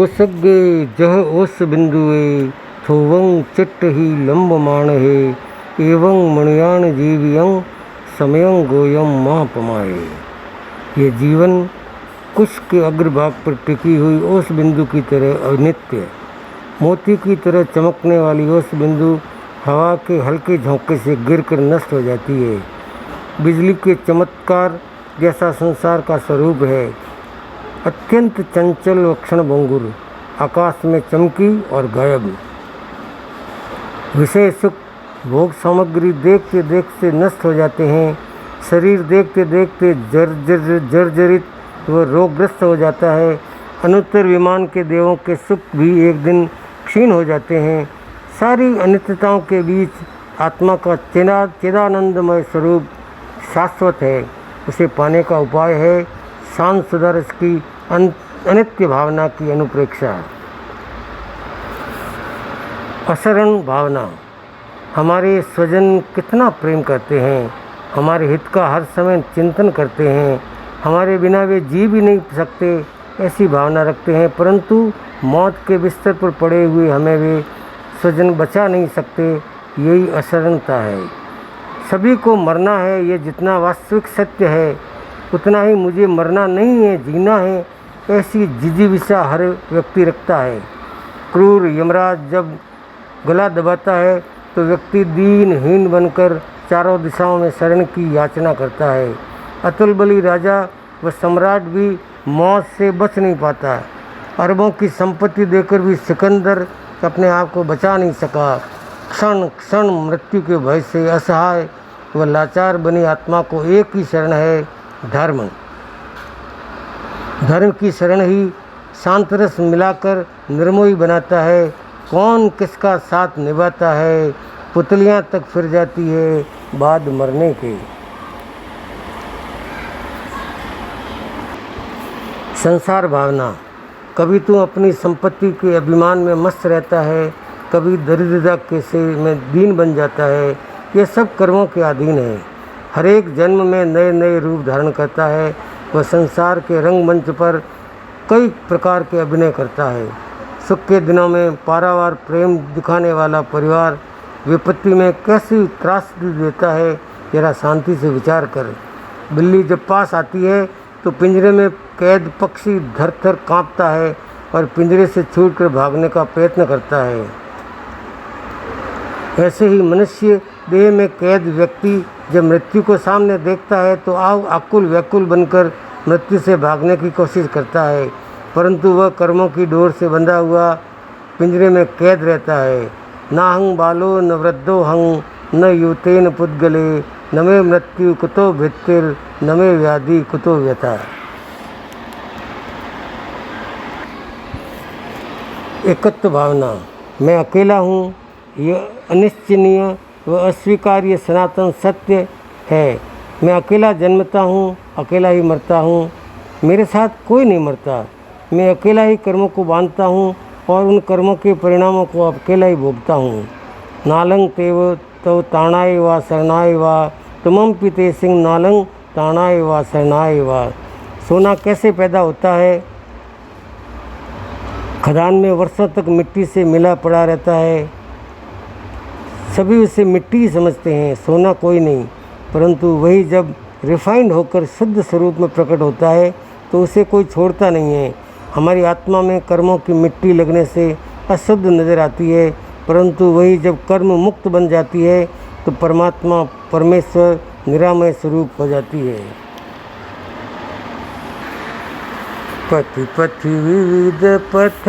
कुसग्गे जह ओस बिंदुए थोवं चिट्ट ही लंब मान है एवं मणियान जीवियं समयं गोयम माँ पमाए। ये जीवन कुश के अग्रभाग पर टिकी हुई ओस बिंदु की तरह अनित्य, मोती की तरह चमकने वाली ओस बिंदु हवा के हल्के झोंके से गिरकर नष्ट हो जाती है। बिजली के चमत्कार जैसा संसार का स्वरूप है। अत्यंत चंचल व क्षणभंगुर, आकाश में चमकी और गायब। विषय सुख भोग सामग्री देखते देखते नष्ट हो जाते हैं। शरीर देखते देखते जर्जरित व रोगग्रस्त हो जाता है। अनुत्तर विमान के देवों के सुख भी एक दिन क्षीण हो जाते हैं। सारी अनित्यताओं के बीच आत्मा का चिदानंदमय स्वरूप शाश्वत है। उसे पाने का उपाय है शांत सुधारस की अनित्य भावना की अनुप्रेक्षा। अशरण भावना। हमारे स्वजन कितना प्रेम करते हैं, हमारे हित का हर समय चिंतन करते हैं, हमारे बिना वे जी भी नहीं सकते ऐसी भावना रखते हैं, परंतु मौत के बिस्तर पर पड़े हुए हमें वे स्वजन बचा नहीं सकते। यही अशरणता है। सभी को मरना है, ये जितना वास्तविक सत्य है, उतना ही मुझे मरना नहीं है, जीना है, ऐसी जिजीविषा हर व्यक्ति रखता है। क्रूर यमराज जब गला दबाता है तो व्यक्ति दीनहीन बनकर चारों दिशाओं में शरण की याचना करता है। अतुल बली राजा व सम्राट भी मौत से बच नहीं पाता। अरबों की संपत्ति देकर भी सिकंदर अपने आप को बचा नहीं सका। क्षण क्षण मृत्यु के भय से असहाय व लाचार बनी आत्मा को एक ही शरण है, धर्म। धर्म की शरण ही शांत रस मिलाकर निर्मोही बनाता है। कौन किसका साथ निभाता है, पुतलियां तक फिर जाती है बाद मरने के। संसार भावना। कभी तू अपनी संपत्ति के अभिमान में मस्त रहता है, कभी दरिद्रता के से में दीन बन जाता है। यह सब कर्मों के अधीन है। हर एक जन्म में नए नए रूप धारण करता है। वह संसार के रंगमंच पर कई प्रकार के अभिनय करता है। सुख के दिनों में पारावार प्रेम दिखाने वाला परिवार विपत्ति में कैसी त्रासदी देता है, जरा शांति से विचार कर। बिल्ली जब पास आती है तो पिंजरे में कैद पक्षी धर थर काँपता है और पिंजरे से छूटकर भागने का प्रयत्न करता है। ऐसे ही मनुष्य देह में कैद व्यक्ति जब मृत्यु को सामने देखता है तो आकुल व्याकुल बनकर मृत्यु से भागने की कोशिश करता है, परंतु वह कर्मों की डोर से बंधा हुआ पिंजरे में कैद रहता है। ना हंग बालो न वृद्धो हंग न युतेन पुद्गले न मे मृत्यु कुतो भित्तिर न मे व्याधि कुतो व्यथा। एकत्व भावना। मैं अकेला हूँ, यह अनिश्चनीय व अस्वीकार्य सनातन सत्य है। मैं अकेला जन्मता हूँ, अकेला ही मरता हूँ, मेरे साथ कोई नहीं मरता। मैं अकेला ही कर्मों को बांधता हूँ और उन कर्मों के परिणामों को अकेला ही भोगता हूँ। नालंग तेव तो ताणाय वा शरणाय वा तुमम पिते सिंह नालंग ताणाय वा शरणाय वा। सोना कैसे पैदा होता है? खदान में वर्षों तक मिट्टी से मिला पड़ा रहता है। सभी उसे मिट्टी ही समझते हैं, सोना कोई नहीं। परंतु वही जब रिफाइंड होकर शुद्ध स्वरूप में प्रकट होता है तो उसे कोई छोड़ता नहीं है। हमारी आत्मा में कर्मों की मिट्टी लगने से अशुद्ध नज़र आती है, परंतु वही जब कर्म मुक्त बन जाती है तो परमात्मा परमेश्वर निरामय स्वरूप हो जाती है। पथि पथि विविध पथ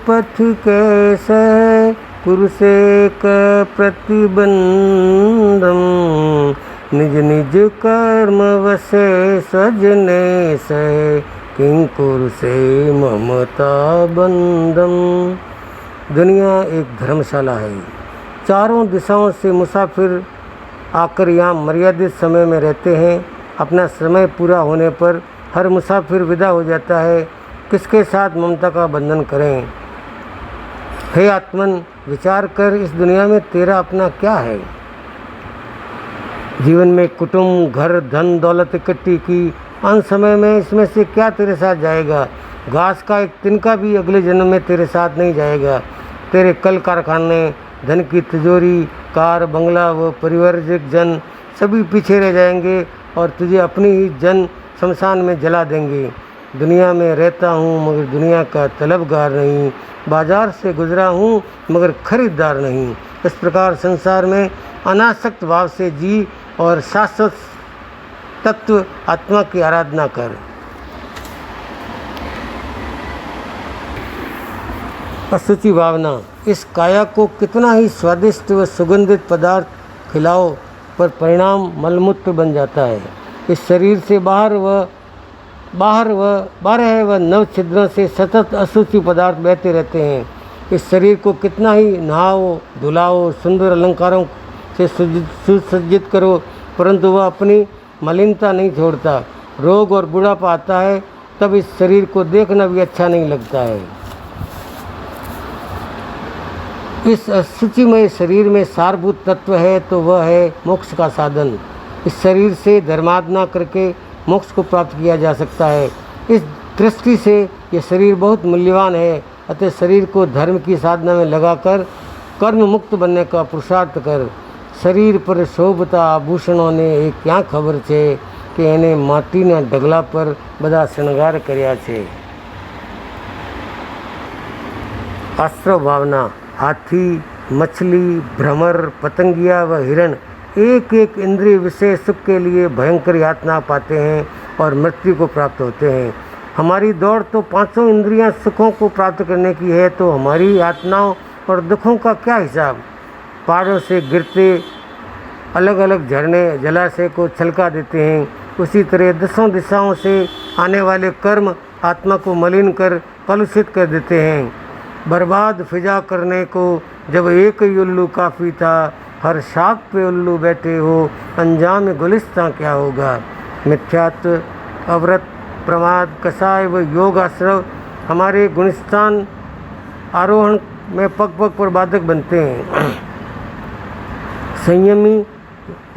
पथ कैसे कुरुसेक प्रतिबंधम निज निज कर्म वसे सजने से किंकुर से ममता बंधम। दुनिया एक धर्मशाला है। चारों दिशाओं से मुसाफिर आकर यहाँ मर्यादित समय में रहते हैं। अपना समय पूरा होने पर हर मुसाफिर विदा हो जाता है। किसके साथ ममता का बंधन करें? हे आत्मन, विचार कर, इस दुनिया में तेरा अपना क्या है? जीवन में कुटुंब, घर, धन, दौलत इकट्ठी की, अंत समय में इसमें से क्या तेरे साथ जाएगा? घास का एक तिनका भी अगले जन्म में तेरे साथ नहीं जाएगा। तेरे कल कारखाने, धन की तिजोरी, कार, बंगला व परिवारिक जन सभी पीछे रह जाएंगे और तुझे अपनी ही जन शमशान में जला देंगे। दुनिया में रहता हूँ मगर दुनिया का तलबगार नहीं, बाजार से गुजरा हूँ मगर खरीदार नहीं। इस प्रकार संसार में अनासक्त भाव से जी और शाश्वत तत्व आत्मा की आराधना कर। अशुचि भावना। इस काया को कितना ही स्वादिष्ट व सुगंधित पदार्थ खिलाओ पर परिणाम मलमूत्र बन जाता है। इस शरीर से बारह व 9 छिद्रों से सतत अशुचि पदार्थ बहते रहते हैं। इस शरीर को कितना ही नहाओ धुलाओ, सुंदर अलंकारों से सुसज्जित करो, परंतु वह अपनी मलिनता नहीं छोड़ता। रोग और बुढ़ापा आता है तब इस शरीर को देखना भी अच्छा नहीं लगता है। इस अशुचिमय शरीर में सारभूत तत्व है तो वह है मोक्ष का साधन। इस शरीर से धर्माराधना करके मोक्ष को प्राप्त किया जा सकता है। इस दृष्टि से यह शरीर बहुत मूल्यवान है। अतः शरीर को धर्म की साधना में लगाकर कर्म मुक्त बनने का पुरुषार्थ कर। शरीर पर शोभता आभूषणों ने એ ક્યાં ખબર છે કે એને માટીના ઢગલા પર બધા શણગાર કર્યા છે। आश्रव भावना। हाथी, मछली, भ्रमर, पतंगिया व हिरण एक एक इंद्रिय विषय सुख के लिए भयंकर यातना पाते हैं और मृत्यु को प्राप्त होते हैं। हमारी दौड़ तो 5 इंद्रियां सुखों को प्राप्त करने की है, तो हमारी यातनाओं और दुखों का क्या हिसाब। पहाड़ों से गिरते अलग अलग झरने जलाशय को छलका देते हैं, उसी तरह 10 दिशाओं से आने वाले कर्म आत्मा को मलिन कर कलुषित कर देते हैं। बर्बाद फिजा करने को जब एक ही उल्लू काफ़ी था, हर शाख पे उल्लू बैठे हो, अंजाम गुलिस्तां क्या होगा। मिथ्यात्व, अव्रत, प्रमाद, कषाय व योग आश्रव हमारे गुणस्थान आरोहण में पग पग पर बाधक बनते हैं। संयमी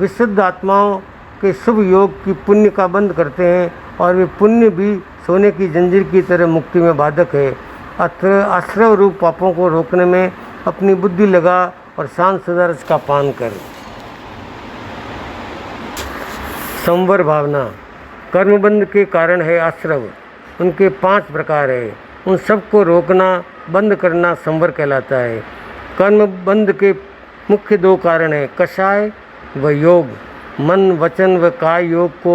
विशुद्ध आत्माओं के शुभ योग की पुण्य का बंद करते हैं और वे पुण्य भी सोने की जंजीर की तरह मुक्ति में बाधक है। आश्रव रूप पापों को रोकने में अपनी बुद्धि लगा और शांत सुधारस का पान कर। संवर भावना। कर्मबंध के कारण है आश्रव। उनके 5 प्रकार है। उन सबको रोकना बंद करना संवर कहलाता है। कर्मबंध के मुख्य 2 कारण हैं, कषाय व योग। मन, वचन व काय योग को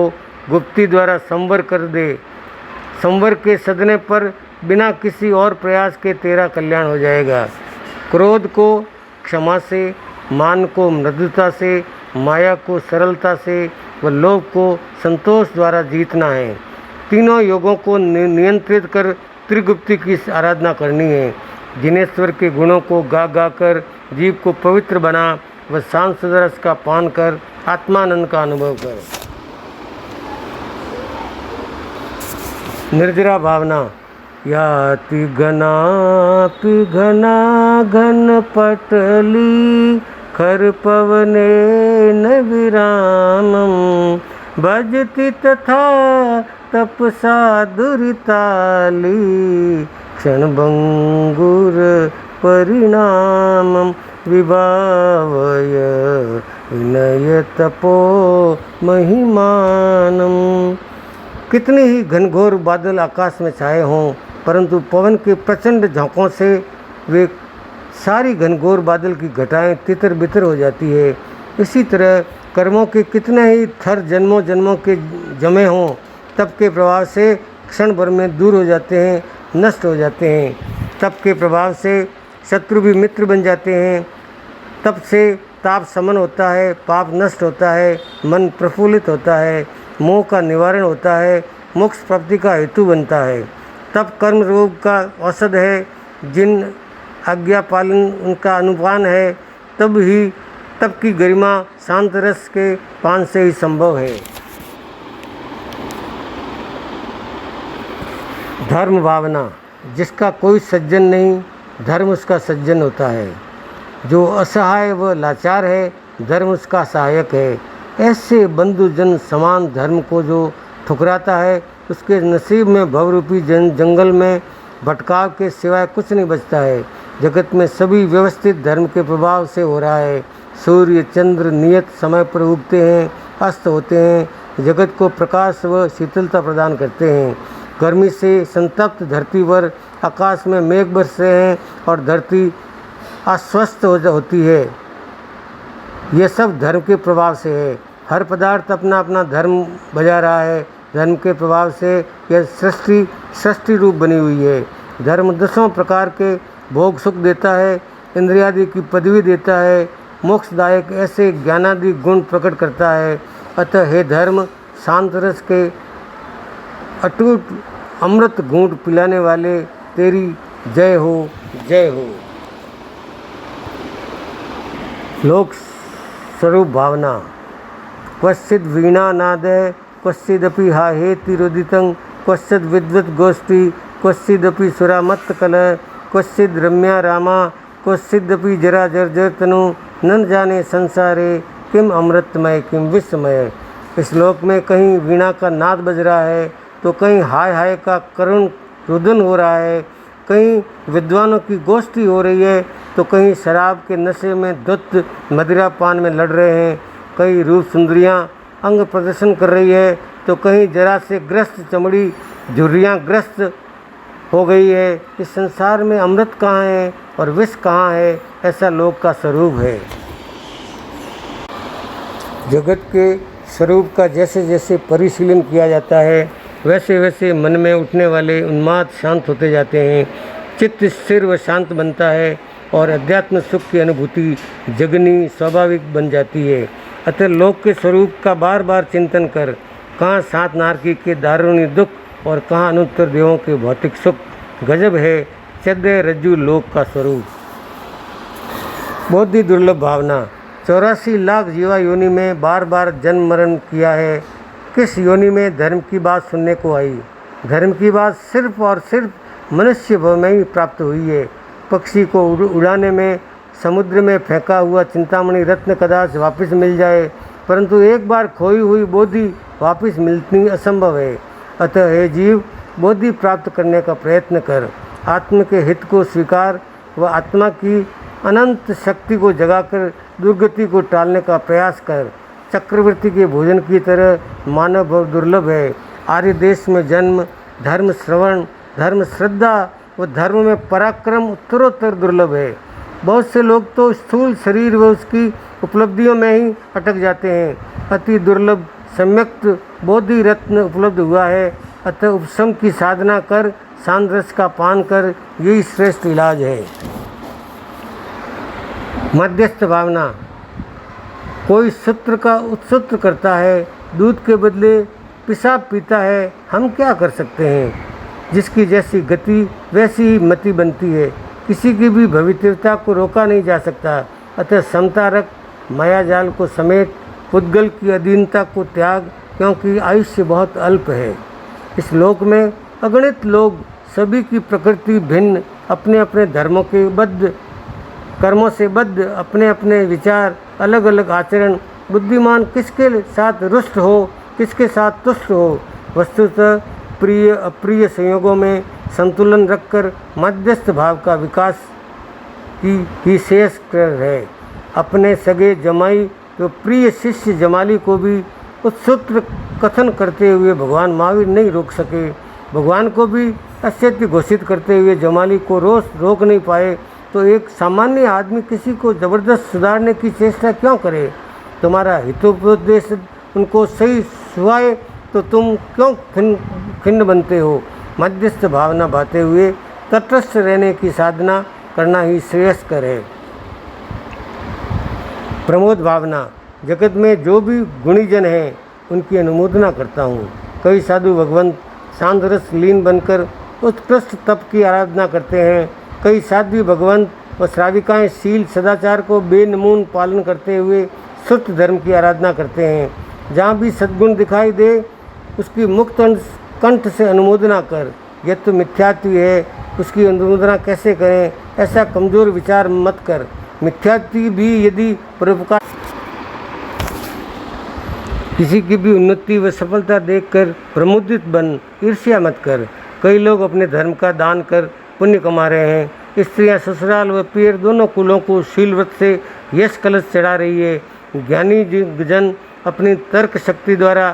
गुप्ती द्वारा संवर कर दे। संवर के सदने पर बिना किसी और प्रयास के तेरा कल्याण हो जाएगा। क्रोध को क्षमा से, मान को मृदुता से, माया को सरलता से व लोभ को संतोष द्वारा जीतना है। तीनों योगों को नियंत्रित कर त्रिगुप्ती की आराधना करनी है। जिनेश्वर के गुणों को गा गा कर जीव को पवित्र बना व शांत सुदरस का पान कर आत्मानंद का अनुभव कर। निर्जरा भावना। याति घनापि घना घन पटली, खर पवने न विरामम, भजति तथा तपसा दुरिताली, क्षणभंगुर परिणामम, विभावय विनय तपो महिमानम। कितने ही घनघोर बादल आकाश में छाए हों, परंतु पवन के प्रचंड झोंकों से वे सारी घनघोर बादल की घटाएं तितर बितर हो जाती है। इसी तरह कर्मों के कितने ही थर जन्मों जन्मों के जमे हों, तप के प्रभाव से क्षण भर में दूर हो जाते हैं, नष्ट हो जाते हैं। तप के प्रभाव से शत्रु भी मित्र बन जाते हैं। तप से ताप समन होता है, पाप नष्ट होता है, मन प्रफुल्लित होता है, मोह का निवारण होता है, मोक्ष प्राप्ति का हेतु बनता है। तप कर्म रोग का औषध है। जिन आज्ञा पालन उनका अनुपान है, तब ही तप की गरिमा शांत रस के पान से ही संभव है। धर्म भावना। जिसका कोई सज्जन नहीं, धर्म उसका सज्जन होता है। जो असहाय व लाचार है, धर्म उसका सहायक है। ऐसे बंधुजन समान धर्म को जो ठुकराता है उसके नसीब में भवरूपी जंगल में भटकाव के सिवाय कुछ नहीं बचता है। जगत में सभी व्यवस्थित धर्म के प्रभाव से हो रहा है। सूर्य चंद्र नियत समय पर उगते हैं, अस्त होते हैं, जगत को प्रकाश व शीतलता प्रदान करते हैं। गर्मी से संतप्त धरती पर आकाश में मेघ बरस रहे हैं और धरती अस्वस्थ होती है। यह सब धर्म के प्रभाव से है। हर पदार्थ अपना अपना धर्म बजा रहा है। धर्म के प्रभाव से यह सृष्टि रूप बनी हुई है। धर्म 10 प्रकार के भोग सुख देता है, इंद्रियादि की पदवी देता है, मोक्षदायक ऐसे ज्ञानादि गुण प्रकट करता है। अतः हे धर्म, शांत रस के अटूट अमृत घूंट पिलाने वाले, तेरी जय हो, जय हो। लोक स्वरूप भावना। क्वचिद वीणा नादय, क्वचिदपि हाहेतिरुदितं, क्वचिद विद्वत गोष्ठी, क्वचिदपि सुरामत्त कलह, क्वचिद रम्या रामा, क्वचिदपि जरा जर्जर तनु, न जाने संसारे किम अमृतमय किम विस्मय। इस लोक में कहीं वीणा का नाद बज रहा है तो कहीं हाय हाय का करुण रुदन हो रहा है, कहीं विद्वानों की गोष्ठी हो रही है तो कहीं शराब के नशे में दुत मदिरा पान में लड़ रहे हैं, कहीं रूप सुंदरियाँ अंग प्रदर्शन कर रही है तो कहीं जरा से ग्रस्त चमड़ी झुर्रियाँ ग्रस्त हो गई है। इस संसार में अमृत कहाँ है और विष कहाँ है, ऐसा लोक का स्वरूप है। जगत के स्वरूप का जैसे जैसे परिशीलन किया जाता है वैसे वैसे मन में उठने वाले उन्माद शांत होते जाते हैं, चित्त स्थिर व शांत बनता है और अध्यात्म सुख की अनुभूति जगनी स्वाभाविक बन जाती है। अतः लोक के स्वरूप का बार बार चिंतन कर कहाँ सात नारकी के दारुणी दुख और कहाँ अनुत्तर देवों के भौतिक सुख, गजब है चद्य रज्जु लोक का स्वरूप। बहुत ही दुर्लभ भावना। 84 लाख जीवा योनि में बार बार जन्म मरण किया है। किस योनि में धर्म की बात सुनने को आई? धर्म की बात सिर्फ और सिर्फ मनुष्य भव में ही प्राप्त हुई है। पक्षी को उड़ाने में समुद्र में फेंका हुआ चिंतामणि रत्न कदाच वापस मिल जाए, परंतु एक बार खोई हुई बोधि वापस मिलनी असंभव है। अतः हे जीव, बोधि प्राप्त करने का प्रयत्न कर, आत्म के हित को स्वीकार व आत्मा की अनंत शक्ति को जगाकर दुर्गति को टालने का प्रयास कर। चक्रवर्ती के भोजन की तरह मानव बहुत दुर्लभ है। आर्य देश में जन्म, धर्म श्रवण, धर्म श्रद्धा व धर्म में पराक्रम उत्तरोत्तर दुर्लभ है। बहुत से लोग तो स्थूल शरीर व उसकी उपलब्धियों में ही अटक जाते हैं। अति दुर्लभ सम्यक्त बोधि रत्न उपलब्ध हुआ है। अतः उपशम की साधना कर, शांत रस का पान कर, यही श्रेष्ठ इलाज है। मध्यस्थ भावना। कोई सूत्र का उत्सूत्र करता है, दूध के बदले पेशाब पीता है, हम क्या कर सकते हैं? जिसकी जैसी गति वैसी ही मति बनती है। किसी की भी भविष्यता को रोका नहीं जा सकता। अतः समता रख, माया जाल को समेट, पुद्गल की अधीनता को त्याग, क्योंकि आयुष्य बहुत अल्प है। इस लोक में अगणित लोग, सभी की प्रकृति भिन्न, अपने अपने धर्मों के बद्ध, कर्मों से बद्ध, अपने अपने विचार, अलग अलग आचरण। बुद्धिमान किसके साथ रुष्ट हो, किसके साथ तुष्ट हो। वस्तुतः प्रिय अप्रिय संयोगों में संतुलन रखकर मध्यस्थ भाव का विकास ही शेष कर है। अपने सगे जमाई तो प्रिय शिष्य जमाली को भी उत्सूत्र कथन करते हुए भगवान महावीर नहीं रोक सके। भगवान को भी असत्य घोषित करते हुए जमाली को रोक नहीं पाए, तो एक सामान्य आदमी किसी को जबरदस्त सुधारने की चेष्टा क्यों करे? तुम्हारा हितोपदेश उनको सही सुहाए तो तुम क्यों खिन्न बनते हो? मध्यस्थ भावना भाते हुए तटस्थ रहने की साधना करना ही श्रेयस्कर है। प्रमोद भावना। जगत में जो भी गुणीजन हैं उनकी अनुमोदना करता हूँ। कई साधु भगवंत शांत रस लीन बनकर उत्कृष्ट तप की आराधना करते हैं। कई साध्वी भगवंत व श्राविकाएँ शील सदाचार को बेनमून पालन करते हुए शुद्ध धर्म की आराधना करते हैं। जहाँ भी सद्गुण दिखाई दे उसकी मुक्त कंठ से अनुमोदना कर। यह तो मिथ्यात्व है, उसकी अनुमोदना कैसे करें? ऐसा कमज़ोर विचार मत कर। मिथ्यात्व भी यदि परोपकार किसी की भी उन्नति व सफलता देखकर प्रमुदित बन, ईर्ष्या मत कर। कई लोग अपने धर्म का दान कर पुण्य कमा रहे हैं। स्त्रियां ससुराल व पीर दोनों कुलों को शीलव्रत से यश कलश चढ़ा रही है। ज्ञानी जन अपनी तर्क शक्ति द्वारा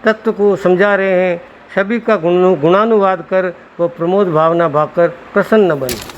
तत्व को समझा रहे हैं। सभी का गुणानुवाद कर व प्रमोद भावना भाकर प्रसन्न बन।